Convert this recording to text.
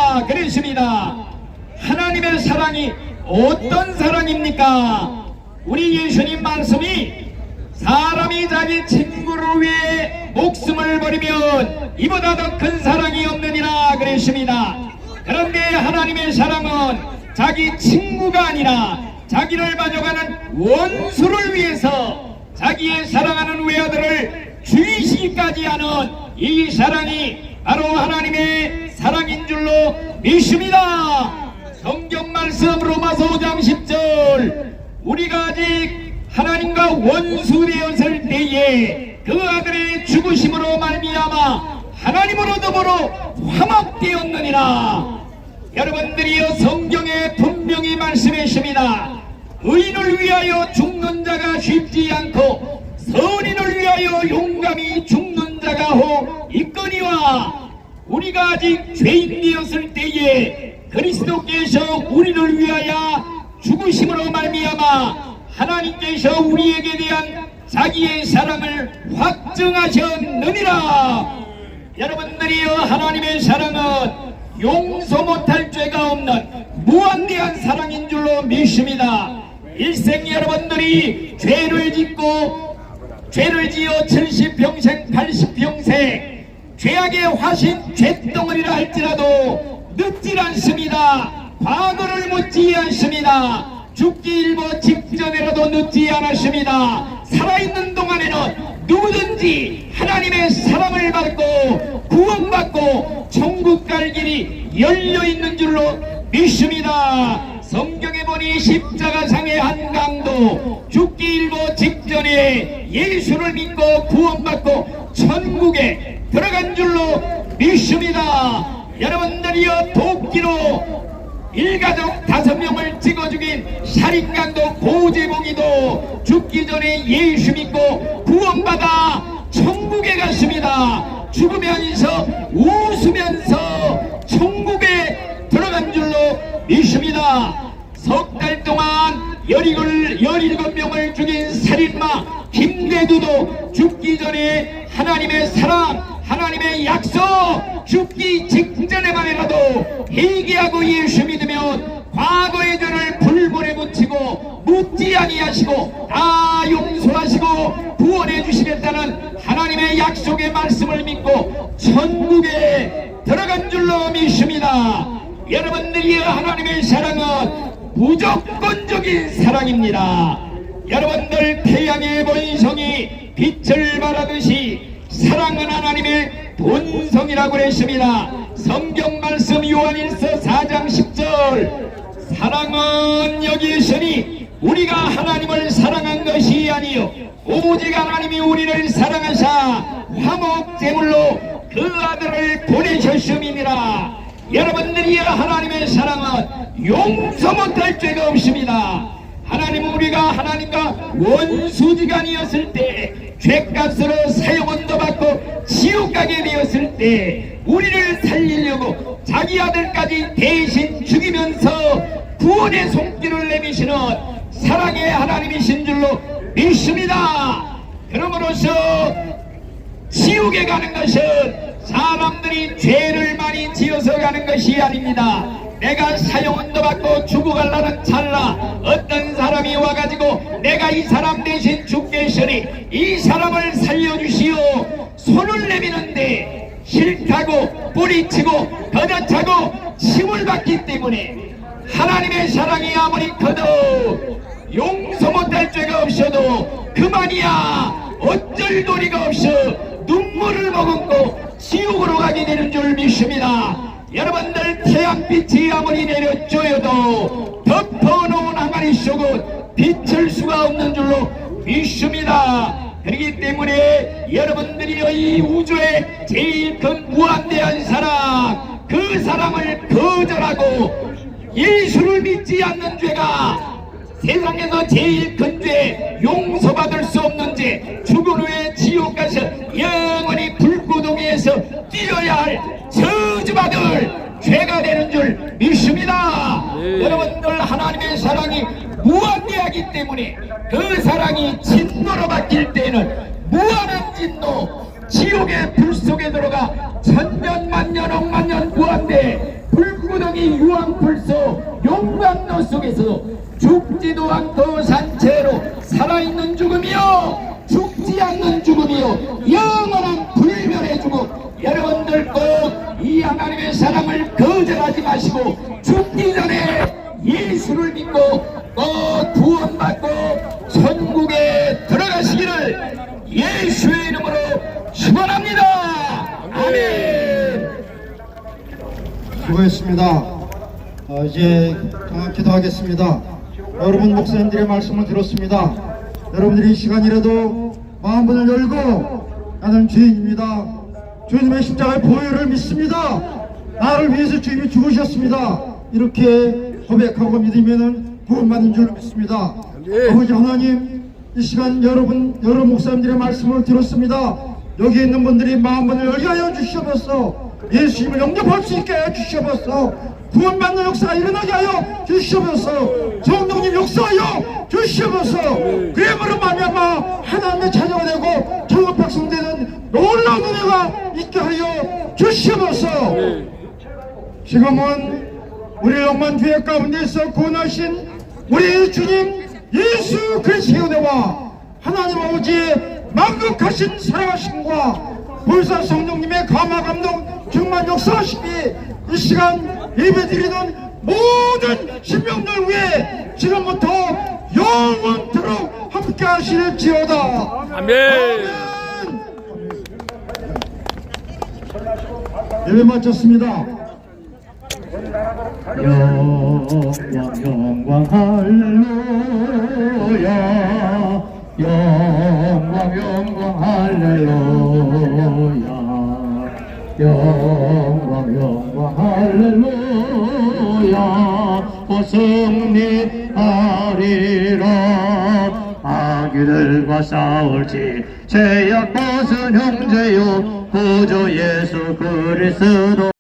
그렇습니다. 하나님의 사랑이 어떤 사랑입니까? 우리 예수님 말씀이 사람이 자기 친구를 위해 목숨을 버리면 이보다 더 큰 사랑이 없느니라 그랬습니다. 그런데 하나님의 사랑은 자기 친구가 아니라 자기를 가져가는 원수를 위해서 자기의 사랑하는 외아들을 죽이시기까지 하는 이 사랑이 바로 하나님의 사랑인 줄로 믿습니다. 성경 말씀 로마서 5장 10절 우리가 아직 하나님과 원수 되었을 때에 그 아들의 죽으심으로 말미암아 하나님으로 더불어 화목되었느니라. 여러분들이여 성경에 분명히 말씀했습니다. 의인을 위하여 죽는 자가 쉽지 않고 선인을 위하여 용감히 죽는 자가 혹 있거니와 우리가 아직 죄인 되었을 때에 그리스도께서 우리를 위하여 죽으심으로 말미암아 하나님께서 우리에게 대한 자기의 사랑을 확증하셨느니라. 여러분들이여 하나님의 사랑은 용서 못할 죄가 없는 무한대한 사랑인 줄로 믿습니다. 일생 여러분들이 죄를 지어 70평생 80평생 죄악의 화신 죄덩어리라 할지라도 늦질 않습니다. 과거를 묻지 않습니다. 죽기 일보 직전이라도 늦지 않았습니다. 살아있는 동안에는 누구든지 하나님의 사랑을 받고 구원받고 천국 갈 길이 열려있는 줄로 믿습니다. 성경에 보니 십자가상의 한 강도 죽기 일보 직전에 예수를 믿고 구원받고 천국에 들어간 줄로 믿습니다. 여러분들이여 도끼로 일가족 5명을 찍어 죽인 살인강도 고재봉이도 죽기 전에 예수 믿고 구원받아 천국에 갔습니다. 죽으면서 웃으면서 천국에 들어간 줄로 믿습니다. 석 달 동안 17명을 죽인 살인마 김대두도 죽기 전에 하나님의 사랑 하나님의 약속 죽기 직전에만이라도 회개하고 예수 믿으면 과거의 죄를 불본에 붙이고 묻지 아니하시고 다 용서하시고 구원해 주시겠다는 하나님의 약속의 말씀을 믿고 천국에 들어간 줄로 믿습니다. 여러분들이 하나님의 사랑은 무조건적인 사랑입니다. 여러분들 태양의 본성이 빛을 발하듯이 사랑은 하나님의 본성이라고 했습니다. 성경 말씀 요한일서 4장 10절 사랑은 여기 있으니 우리가 하나님을 사랑한 것이 아니요 오직 하나님이 우리를 사랑하사 화목제물로 그 아들을 보내셨음이니라. 여러분들이 하나님의 사랑은 용서 못할 죄가 없습니다. 하나님은 우리가 하나님과 원수지간이었을 때 죄값으로 사형원도 받고 지옥 가게 되었을 때 우리를 살리려고 자기 아들까지 대신 죽이면서 구원의 손길을 내미시는 사랑의 하나님이신 줄로 믿습니다. 그러므로서 지옥에 가는 것은 사람들이 죄를 많이 지어서 가는 것이 아닙니다. 내가 사형원도 받고 죽어갈라는 찰나 어떤 사람이 와가지고 내가 이 사람 대신 죽겠으니 이 사람을 살려주시오 손을 내미는데 싫다고 뿌리치고 거저차고 침을 받기 때문에 하나님의 사랑이 아무리 커도 용서 못할 죄가 없어도 그만이야 어쩔 도리가 없어 눈물을 머금고 지옥으로 가게 되는 줄 믿습니다. 여러분들 태양빛이 아무리 내려쬐어도 덮어놓은 항아리 속은 비칠 수가 없는 줄로 믿습니다. 그렇기 때문에 여러분들이 이 우주의 제일 큰 무한대한 사랑 그 사랑을 거절하고 예수를 믿지 않는 죄가 세상에서 제일 큰 죄 용서받을 수 없는 죄 죽은 후에 지옥 가서 영원히 불구덩이에서 뛰어야 할 저주받을 죄가 되는 줄 믿습니다. 여러분들 하나님의 사랑이 무한대하기 때문에 그 사랑이 진노로 바뀔 때에는 무한한 진노 지옥의 불 속에 들어가 천년 만년 억만년 무한대 불 생명의 유황불소 용광로 속에서 죽지도 않고 산채로 살아있는 죽음이요 죽지 않는 죽음이요 영원한 불멸의 죽음. 여러분들 꼭 이 하나님의 사랑을 거절하지 마시고 죽기 전에 예수를 믿고 꼭 구원받고 천국에 들어가시기를 예수의 이름으로 축원합니다. 아멘. 수고했습니다. 이제 기도하겠습니다. 여러분 목사님들의 말씀을 들었습니다. 여러분들이 이 시간이라도 마음문을 열고 나는 죄인입니다. 주님의 십자가의 보혈을 믿습니다. 나를 위해서 주님이 죽으셨습니다. 이렇게 고백하고 믿으면 구원받는 줄 믿습니다. 아버지 하나님, 이 시간 여러 목사님들의 말씀을 들었습니다. 여기 있는 분들이 마음문을 열게 하여 주시옵소서. 예수님을 영접할 수 있게 하여 주시옵소서. 구원받는 역사가 일어나게 하여 주시옵소서. 성령님 역사하여 주시옵소서. 그야말로 말미암아 하나님의 자녀가 되고 천국 백성 되는 놀라운 은혜가 있게 하여 주시옵소서. 지금은 우리 영만 죄 가운데서 구원하신 우리 주님 예수 그리스도의 은혜와 하나님 아버지의 만극하신 사랑하심과 불사 성령님의 감화 감동 충만 역사하시기 이 시간 예배드리는 모든 신명들 위해 지금부터 영원토록 함께 하실지어다. 아멘. 예배 마쳤습니다. 영광 할렐루야 영광 할렐루야 영광 할렐루야 오 승리하리라 마귀들과 싸울지 죄악 벗은 형제요 구주 예수 그리스도